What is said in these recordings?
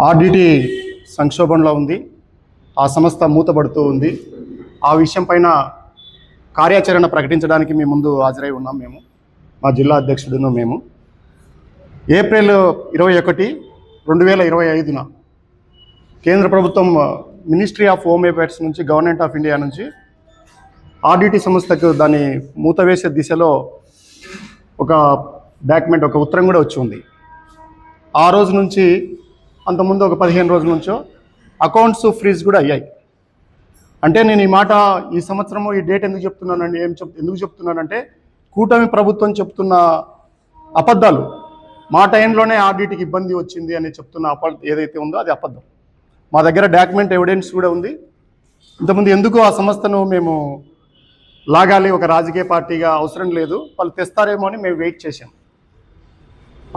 RDT సంక్షోభంలో ఉంది. ఆ సంస్థ మూతబడుతూ ఉంది. ఆ విషయం పైన కార్యాచరణ ప్రకటించడానికి మీ ముందు హాజరై ఉన్నాం. మా జిల్లా అధ్యక్షుడును మేము ఏప్రిల్ 21, 2025 కేంద్ర ప్రభుత్వం మినిస్ట్రీ ఆఫ్ హోమ్ అఫైర్స్ నుంచి, గవర్నమెంట్ ఆఫ్ ఇండియా నుంచి ఆర్డిటి సంస్థకు దాన్ని మూతవేసే దిశలో ఒక డాక్యుమెంట్, ఒక ఉత్తరం కూడా వచ్చి ఉంది. ఆ రోజు నుంచి అంతకుముందు ఒక 15 రోజుల నుంచో అకౌంట్స్ ఫ్రీజ్ కూడా అయ్యాయి. అంటే నేను ఈ మాట ఈ సంవత్సరము ఈ డేట్ ఎందుకు చెప్తున్నానండి, ఎందుకు చెప్తున్నానంటే కూటమి ప్రభుత్వం చెప్తున్న అబద్ధాలు, మా టైంలోనే ఆర్డిటికి ఇబ్బంది వచ్చింది అని చెప్తున్న ఏదైతే ఉందో అది అబద్ధం. మా దగ్గర డాక్యుమెంట్ ఎవిడెన్స్ కూడా ఉంది. ఇంతకుముందు ఎందుకు ఆ సంస్థను మేము లాగాలి, ఒక రాజకీయ పార్టీగా అవసరం లేదు, వాళ్ళు తెస్తారేమో అని మేము వెయిట్ చేశాం.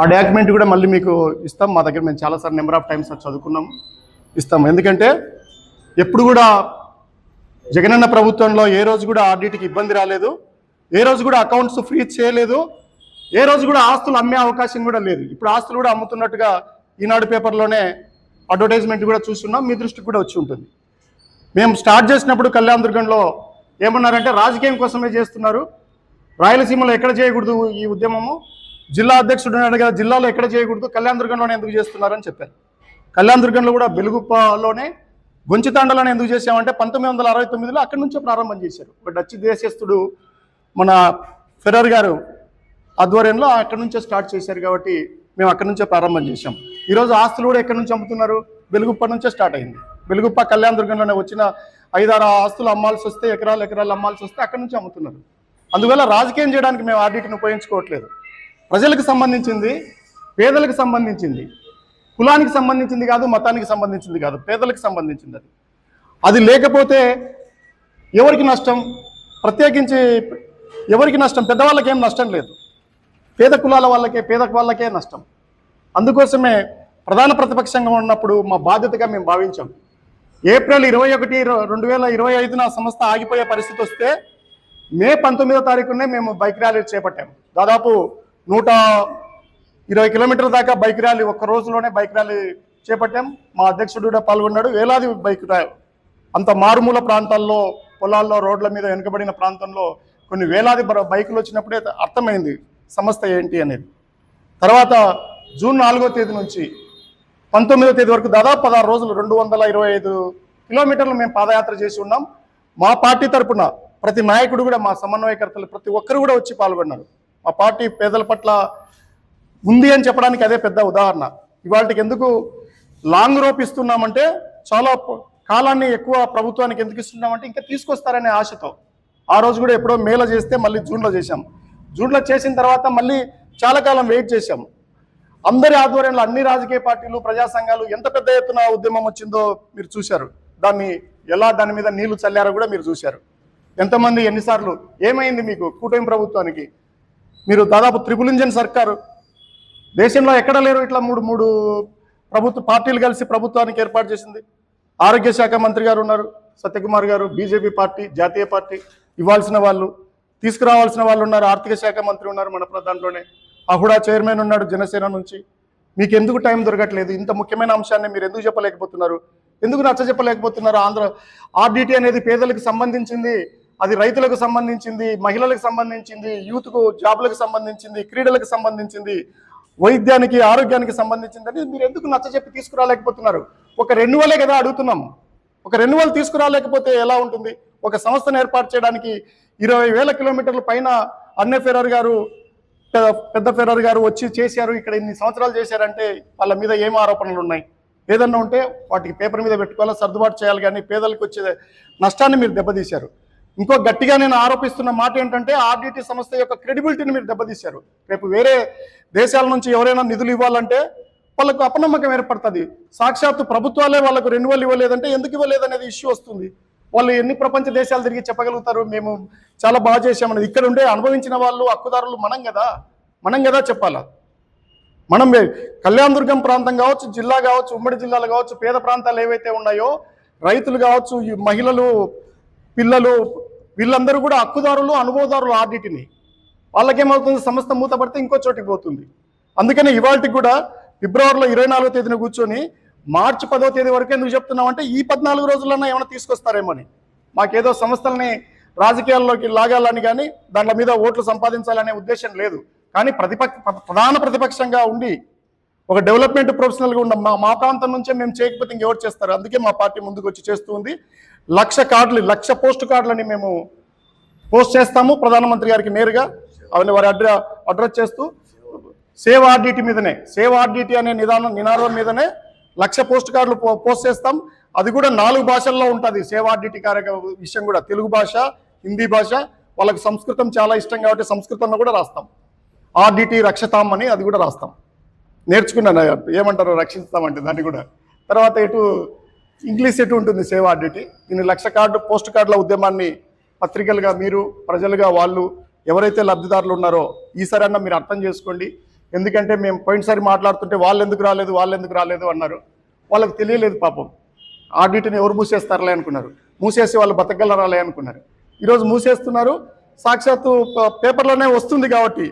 ఆ డాక్యుమెంట్ కూడా మళ్ళీ మీకు ఇస్తాం. మా దగ్గర మేము చాలాసార్లు నెంబర్ ఆఫ్ టైమ్స్ చదువుకున్నాము, ఇస్తాము. ఎందుకంటే ఎప్పుడు కూడా జగనన్న ప్రభుత్వంలో ఏ రోజు కూడా ఆర్డిటికి ఇబ్బంది రాలేదు, ఏ రోజు కూడా అకౌంట్స్ ఫ్రీజ్ చేయలేదు, ఏ రోజు కూడా ఆస్తులు అమ్మే అవకాశం కూడా లేదు. ఇప్పుడు ఆస్తులు కూడా అమ్ముతున్నట్టుగా ఈనాడు పేపర్లోనే అడ్వర్టైజ్మెంట్ కూడా చూస్తున్నాం, మీ దృష్టికి కూడా వచ్చి ఉంటుంది. మేము స్టార్ట్ చేసినప్పుడు కళ్యాణదుర్గంలో ఏమన్నారంటే రాజకీయం కోసమే చేస్తున్నారు, రాయలసీమలో ఎక్కడ చేయకూడదు ఈ ఉద్యమము, జిల్లా అధ్యక్షుడు అన్నాడు కదా, జిల్లాలో ఎక్కడ చేయకూడదు, కళ్యాణదుర్గంలోనే ఎందుకు చేస్తున్నారని చెప్పారు. కళ్యాణదుర్గంలో కూడా బెలుగుప్పలోనే, గొంచితాండలోనే ఎందుకు చేసామంటే 1969లో అక్కడి నుంచే ప్రారంభం చేశారు. ఒక డచ్ దేశస్థుడు మన ఫెరర్ గారు ఆధ్వర్యంలో అక్కడి నుంచే స్టార్ట్ చేశారు కాబట్టి మేము అక్కడి నుంచే ప్రారంభం చేశాం. ఈరోజు ఆస్తులు కూడా ఎక్కడి నుంచి అమ్ముతున్నారు, బెలుగుప్ప నుంచే స్టార్ట్ అయింది. బెలుగుప్ప కళ్యాణదుర్గంలోనే వచ్చిన 5-6 ఆస్తులు అమ్మాల్సి వస్తే, ఎకరాలు అమ్మాల్సి వస్తే అక్కడి నుంచి అమ్ముతున్నారు. అందువల్ల రాజకీయం చేయడానికి మేము ఆర్డిటిని ఉపయోగించుకోవట్లేదు. ప్రజలకు సంబంధించింది, పేదలకు సంబంధించింది, కులానికి సంబంధించింది కాదు, మతానికి సంబంధించింది కాదు, పేదలకు సంబంధించింది. అది లేకపోతే ఎవరికి నష్టం, ప్రత్యేకించి ఎవరికి నష్టం, పెద్దవాళ్ళకి ఏం నష్టం లేదు, పేద కులాల వాళ్ళకే నష్టం. అందుకోసమే ప్రధాన ప్రతిపక్షంగా ఉన్నప్పుడు మా బాధ్యతగా మేము భావించాం. ఏప్రిల్ 21, 2025 సంస్థ ఆగిపోయే పరిస్థితి వస్తే మే 19వ తారీఖునే మేము బైక్ ర్యాలీ చేపట్టాము. దాదాపు 120 కిలోమీటర్ల దాకా బైక్ ర్యాలీ, ఒక్క రోజులోనే బైక్ ర్యాలీ చేపట్టాం. మా అధ్యక్షుడు కూడా పాల్గొన్నాడు. వేలాది బైక్ ర్యాలీ, అంత మారుమూల ప్రాంతాల్లో, పొలాల్లో, రోడ్ల మీద వెనుకబడిన ప్రాంతంలో కొన్ని వేలాది బైకులు వచ్చినప్పుడే అర్థమైంది సంస్థ ఏంటి అనేది. తర్వాత జూన్ 4వ తేదీ నుంచి 19వ తేదీ వరకు దాదాపు 16 రోజులు 225 కిలోమీటర్లు మేము పాదయాత్ర చేసి ఉన్నాం. మా పార్టీ తరఫున ప్రతి నాయకుడు కూడా, మా సమన్వయకర్తలు ప్రతి ఒక్కరు కూడా వచ్చి పాల్గొన్నారు. మా పార్టీ పేదల పట్ల ఉంది అని చెప్పడానికి అదే పెద్ద ఉదాహరణ. ఇవాళకి ఎందుకు లాంగ్ రోప్ ఇస్తున్నామంటే, చాలా కాలాన్ని ఎక్కువ ప్రభుత్వానికి ఎందుకు ఇస్తున్నామంటే ఇంకా తీసుకొస్తారనే ఆశతో. ఆ రోజు కూడా ఎప్పుడో మేలో చేస్తే మళ్ళీ జూన్లో చేశాం. జూన్లో చేసిన తర్వాత మళ్ళీ చాలా కాలం వెయిట్ చేశాం. అందరి ఆధ్వర్యంలో అన్ని రాజకీయ పార్టీలు, ప్రజా సంఘాలు ఎంత పెద్ద ఎత్తున ఉద్యమం వచ్చిందో మీరు చూశారు. దాని మీద నీళ్లు చల్లారో కూడా మీరు చూశారు. ఎంతమంది, ఎన్నిసార్లు, ఏమైంది మీకు కూటమి ప్రభుత్వానికి? మీరు దాదాపు ట్రిపుల్ ఇంజన్ సర్కారు, దేశంలో ఎక్కడ లేరు ఇట్లా మూడు ప్రభుత్వ పార్టీలు కలిసి ప్రభుత్వానికి ఏర్పాటు చేసింది. ఆరోగ్య శాఖ మంత్రి గారు ఉన్నారు, సత్యకుమార్ గారు, బీజేపీ పార్టీ, జాతీయ పార్టీ, ఇవ్వాల్సిన వాళ్ళు, తీసుకురావాల్సిన వాళ్ళు ఉన్నారు. ఆర్థిక శాఖ మంత్రి ఉన్నారు మన దాంట్లోనే, అహుడా చైర్మన్ ఉన్నాడు జనసేన నుంచి. మీకు ఎందుకు టైం దొరకట్లేదు? ఇంత ముఖ్యమైన అంశాన్ని మీరు ఎందుకు చెప్పలేకపోతున్నారు? ఎందుకు నచ్చ చెప్పలేకపోతున్నారు? ఆర్డిటి అనేది పేదలకు సంబంధించింది, అది రైతులకు సంబంధించింది, మహిళలకు సంబంధించింది, యూత్కు జాబ్లకు సంబంధించింది, క్రీడలకు సంబంధించింది, వైద్యానికి, ఆరోగ్యానికి సంబంధించిందని మీరు ఎందుకు నచ్చ చెప్పి తీసుకురాలేకపోతున్నారు? ఒక రెన్యువలే కదా అడుగుతున్నాం. ఒక రెన్యువల్ తీసుకురాలేకపోతే ఎలా ఉంటుంది? ఒక సంస్థను ఏర్పాటు చేయడానికి 20,000 కిలోమీటర్ల పైన పెద్ద ఫెరర్ గారు వచ్చి చేశారు. ఇక్కడ ఇన్ని సంవత్సరాలు చేశారంటే వాళ్ళ మీద ఏం ఆరోపణలు ఉన్నాయి? ఏదన్నా ఉంటే వాటికి పేపర్ మీద పెట్టుకోవాలా, సర్దుబాటు చేయాలి. కానీ పేదలకు వచ్చే నష్టాన్ని మీరు దెబ్బతీశారు. ఇంకో గట్టిగా నేను ఆరోపిస్తున్న మాట ఏంటంటే ఆర్డిటి సంస్థ యొక్క క్రెడిబిలిటీని మీరు దెబ్బతీశారు. రేపు వేరే దేశాల నుంచి ఎవరైనా నిధులు ఇవ్వాలంటే వాళ్ళకు అపనమ్మకం ఏర్పడుతుంది. సాక్షాత్తు ప్రభుత్వాలే వాళ్ళకు రెన్యువల్ ఇవ్వలేదంటే ఎందుకు ఇవ్వలేదనేది ఇష్యూ వస్తుంది. వాళ్ళు ఎన్ని ప్రపంచ దేశాలు తిరిగి చెప్పగలుగుతారు మేము చాలా బాగా చేశామనేది? ఇక్కడ ఉండే అనుభవించిన వాళ్ళు, హక్కుదారులు మనం కదా చెప్పాలా. మనం కళ్యాణదుర్గం ప్రాంతం కావచ్చు, జిల్లా కావచ్చు, ఉమ్మడి జిల్లాలు కావచ్చు, పేద ప్రాంతాలు ఏవైతే ఉన్నాయో, రైతులు కావచ్చు, ఈ మహిళలు, పిల్లలు, వీళ్ళందరూ కూడా హక్కుదారులు, అనుభవదారులు ఆర్డిటిని. వాళ్ళకేమవుతుంది? సంస్థ మూతపడితే ఇంకో చోటికి పోతుంది. అందుకని ఇవాళకి కూడా ఫిబ్రవరిలో 24వ తేదీన కూర్చొని మార్చి 10వ తేదీ వరకు ఎందుకు చెప్తున్నామంటే ఈ 14 రోజులన్నా ఏమైనా తీసుకొస్తారేమో అని. మాకేదో సంస్థల్ని రాజకీయాల్లోకి లాగాలని కానీ దాంట్లో మీద ఓట్లు సంపాదించాలనే ఉద్దేశం లేదు. కానీ ప్రధాన ప్రతిపక్షంగా ఉండి ఒక డెవలప్మెంట్ ప్రొఫెషనల్గా ఉన్న మా ప్రాంతం నుంచే మేము చేయకపోతే ఇంకెవరు చేస్తారు? అందుకే మా పార్టీ ముందుకు వచ్చి చేస్తూ ఉంది. 1,00,000 పోస్ట్ కార్డులని మేము పోస్ట్ చేస్తాము ప్రధానమంత్రి గారికి నేరుగా. అవన్నీ వారి అడ్రస్ చేస్తూ సేవ్ ఆర్డిటి మీదనే, సేవ్ ఆర్డిటి అనే నినాదం మీదనే 1,00,000 పోస్ట్ కార్డులు పోస్ట్ చేస్తాం. అది కూడా 4 భాషల్లో ఉంటుంది. సేవ్ ఆర్డిటి విషయం కూడా తెలుగు భాష, హిందీ భాష. వాళ్ళకి సంస్కృతం చాలా ఇష్టం కాబట్టి సంస్కృతంలో కూడా రాస్తాం. ఆర్డిటి రక్షతాం అని అది కూడా రాస్తాం. నేర్చుకున్నాను ఏమంటారు రక్షిస్తామంటే దాన్ని కూడా. తర్వాత ఇంగ్లీష్ ఉంటుంది సేవ్ ఆర్డిటి. దీన్ని 1,00,000 పోస్ట్ కార్డుల ఉద్యమాన్ని పత్రికలుగా మీరు, ప్రజలుగా వాళ్ళు ఎవరైతే లబ్ధిదారులు ఉన్నారో ఈసారన్నా మీరు అర్థం చేసుకోండి. ఎందుకంటే మేము పోయినసారి మాట్లాడుతుంటే వాళ్ళు ఎందుకు రాలేదు అన్నారు. వాళ్ళకి తెలియలేదు పాపం. ఆడిట్ని ఎవరు మూసేస్తారులే అనుకున్నారు. మూసేసి వాళ్ళు బతకగలరాలే అనుకున్నారు. ఈరోజు మూసేస్తున్నారు. సాక్షాత్తు పేపర్లోనే వస్తుంది కాబట్టి,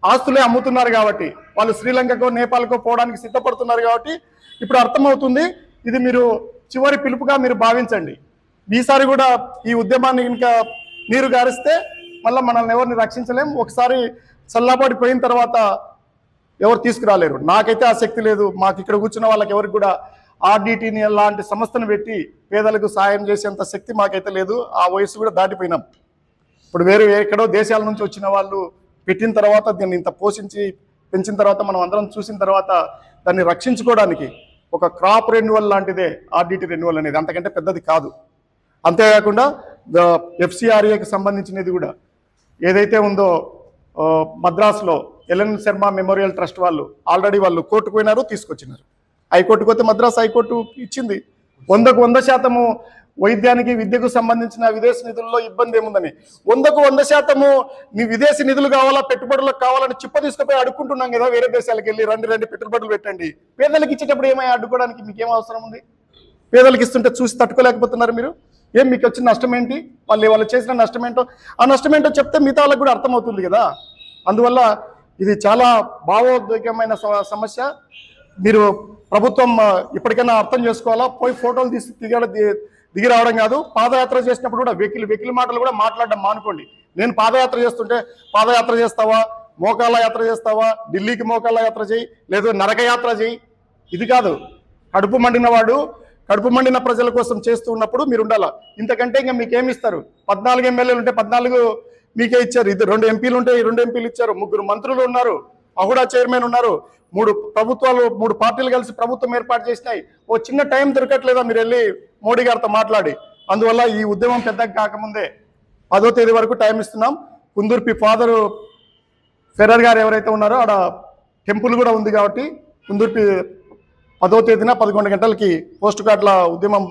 ఆస్తులే అమ్ముతున్నారు కాబట్టి, వాళ్ళు శ్రీలంకకో నేపాల్కో పోవడానికి సిద్ధపడుతున్నారు కాబట్టి ఇప్పుడు అర్థమవుతుంది. ఇది మీరు చివరి పిలుపుగా మీరు భావించండి. ఈసారి కూడా ఈ ఉద్యమాన్ని ఇంకా నీరు గారిస్తే మళ్ళీ మనల్ని ఎవరిని రక్షించలేం. ఒకసారి చల్లబడిపోయిన తర్వాత ఎవరు తీసుకురాలేరు. నాకైతే ఆ శక్తి లేదు. మాకు ఇక్కడ కూర్చున్న వాళ్ళకి ఎవరికి కూడా ఆర్డిటిని లాంటి సంస్థను పెట్టి పేదలకు సాయం చేసేంత శక్తి మాకైతే లేదు. ఆ వయసు కూడా దాటిపోయినాం. ఇప్పుడు వేరే ఎక్కడో దేశాల నుంచి వచ్చిన వాళ్ళు పెట్టిన తర్వాత దీన్ని ఇంత పోషించి పెంచిన తర్వాత మనం అందరం చూసిన తర్వాత దాన్ని రక్షించుకోవడానికి ఒక క్రాప్ రెన్యువల్ లాంటిదే ఆర్డిటి రెన్యువల్ అనేది. అంతకంటే పెద్దది కాదు. అంతేకాకుండా FCRAకి సంబంధించినది కూడా ఏదైతే ఉందో మద్రాసులో ఎల్ఎన్ శర్మ మెమోరియల్ ట్రస్ట్ వాళ్ళు ఆల్రెడీ వాళ్ళు కోర్టుకు పోయినారు, తీసుకొచ్చినారు. హైకోర్టుకు పోతే మద్రాసు హైకోర్టు ఇచ్చింది 100% వైద్యానికి విద్యకు సంబంధించిన విదేశీ నిధుల్లో ఇబ్బంది ఏముందని. 100% నీ విదేశీ నిధులు కావాలా, పెట్టుబడులకు కావాలని చిప్ప తీసుకుపోయి అడుక్కుంటున్నాం కదా వేరే దేశాలకు వెళ్ళి. రండి పెట్టుబడులు పెట్టండి. పేదలకు ఇచ్చేటప్పుడు ఏమైనా అడ్డుకోవడానికి మీకేం అవసరం ఉంది? పేదలకు ఇస్తుంటే చూసి తట్టుకోలేకపోతున్నారు మీరు. మీకు వచ్చిన నష్టం ఏంటి? వాళ్ళు చేసిన నష్టం ఏంటో, ఆ నష్టం ఏంటో చెప్తే మిగతా వాళ్ళకి కూడా అర్థమవుతుంది కదా. అందువల్ల ఇది చాలా భావోద్వేగమైన సమస్య. మీరు ప్రభుత్వం ఇప్పటికైనా అర్థం చేసుకోవాలా. పోయి ఫోటోలు దిగి రావడం కాదు. పాదయాత్ర చేసినప్పుడు కూడా వెకిలి మాటలు కూడా మాట్లాడడం మానుకోండి. నేను పాదయాత్ర చేస్తుంటే పాదయాత్ర చేస్తావా, మోకాళ్ళ యాత్ర చేస్తావా, ఢిల్లీకి మోకాళ్ళ యాత్ర చేయి, లేదు నరకయాత్ర చేయి. ఇది కాదు. కడుపు మండిన ప్రజల కోసం చేస్తూ ఉన్నప్పుడు మీరు ఉండాలా. ఇంతకంటే ఇంకా మీకేమిస్తారు? 14 ఎమ్మెల్యేలు ఉంటే 14 మీకే ఇచ్చారు. 2 ఎంపీలు ఉంటే 2 ఎంపీలు ఇచ్చారు. 3 మంత్రులు ఉన్నారు. అహుడా చైర్మన్ ఉన్నారు. 3 ప్రభుత్వాలు, 3 పార్టీలు కలిసి ప్రభుత్వం ఏర్పాటు చేసినాయి. ఓ చిన్న టైం దొరకట్లేదా మీరు వెళ్ళి మోడీ గారితో మాట్లాడి? అందువల్ల ఈ ఉద్యమం పెద్దగా కాకముందే 10వ తేదీ వరకు టైం ఇస్తున్నాం. కుందుర్పి ఫాదరు ఫెర్రర్ గారు ఎవరైతే ఉన్నారో ఆడ టెంపుల్ కూడా ఉంది కాబట్టి కుందుర్పి 10వ తేదీన 11 గంటలకి పోస్ట్ కార్డుల ఉద్యమం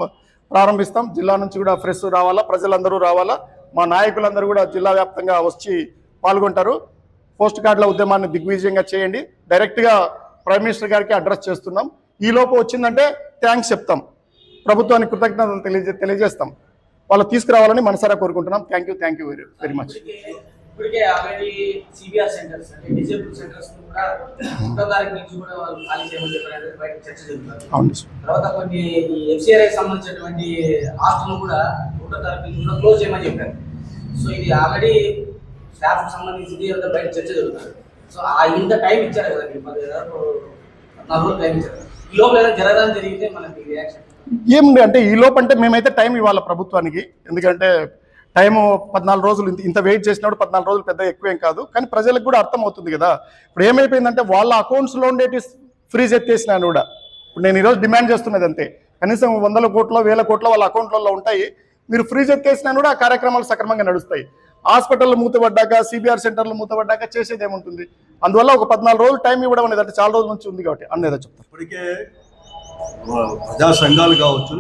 ప్రారంభిస్తాం. జిల్లా నుంచి కూడా ఫ్రెష్ రావాలా, ప్రజలందరూ రావాలా, మా నాయకులందరూ కూడా జిల్లా వ్యాప్తంగా వచ్చి పాల్గొంటారు. పోస్ట్ కార్డుల ఉద్యమాన్ని దిగ్విజయంగా చేయండి. డైరెక్ట్గా ప్రైమ్ మినిస్టర్ గారికి అడ్రస్ చేస్తున్నాం. ఈ లోపు వచ్చిందంటే థ్యాంక్స్ చెప్తాం, ప్రభుత్వానికి కృతజ్ఞతలు తెలియజేస్తాం. వాళ్ళు తీసుకురావాలని మనసారా కోరుకుంటున్నాం. Thank you very much. ఇప్పటికే ఆల్రెడీ సిబిఆర్ సెంటర్స్ అంటే డిజేబుల్ సెంటర్స్ కూడా 1 తారీఖు నుంచి కూడా వాళ్ళు ఖాళీ చేయమని చెప్పారు. బయట చర్చ జరుగుతుంది. తర్వాత కొన్ని FCRAకి సంబంధించినటువంటి ఆస్తులను కూడా 1 తారీఖు నుంచి కూడా క్లోజ్ చేయమని చెప్పారు. సో ఇది ఆల్రెడీ స్టాఫ్ సంబంధించి బయట చర్చ జరుగుతుంది. సో ఇంత టైం ఇచ్చారు కదా మీరు, 14 రోజులు టైం ఇచ్చారు. ఈ లోపల ఏదైనా జరగదని జరిగితే మనకి రియాక్షన్ ఏముంది అంటే ఈ లోపు అంటే మేమైతే టైం ఇవ్వాలి ప్రభుత్వానికి. ఎందుకంటే టైము 14 రోజులు ఇంత వెయిట్ చేసినప్పుడు 14 రోజులు పెద్ద ఎక్కువేం కాదు. కానీ ప్రజలకు కూడా అర్థం అవుతుంది కదా. ఇప్పుడు ఏమైపోయిందంటే వాళ్ళ అకౌంట్స్లో ఉండేటి ఫ్రీజ్ ఎత్తేసినాను కూడా. ఇప్పుడు నేను ఈరోజు డిమాండ్ చేస్తున్నది అంతే. కనీసం 100 కోట్ల 1000 కోట్ల వాళ్ళ అకౌంట్లలో ఉంటాయి. మీరు ఫ్రీజ్ ఎత్తేసినా కూడా ఆ కార్యక్రమాలు సక్రమంగా నడుస్తాయి. హాస్పిటల్ మూతపడ్డాక, సిబిఆర్ సెంటర్లు మూతపడ్డాక చేసేది ఏముంటుంది? అందువల్ల ఒక 14 రోజులు టైం ఇవ్వడం అనేది అంటే చాలా రోజుల నుంచి ఉంది కాబట్టి అన్నది చెప్తారు. ఇప్పటికే ప్రజా సంఘాలు కావచ్చు,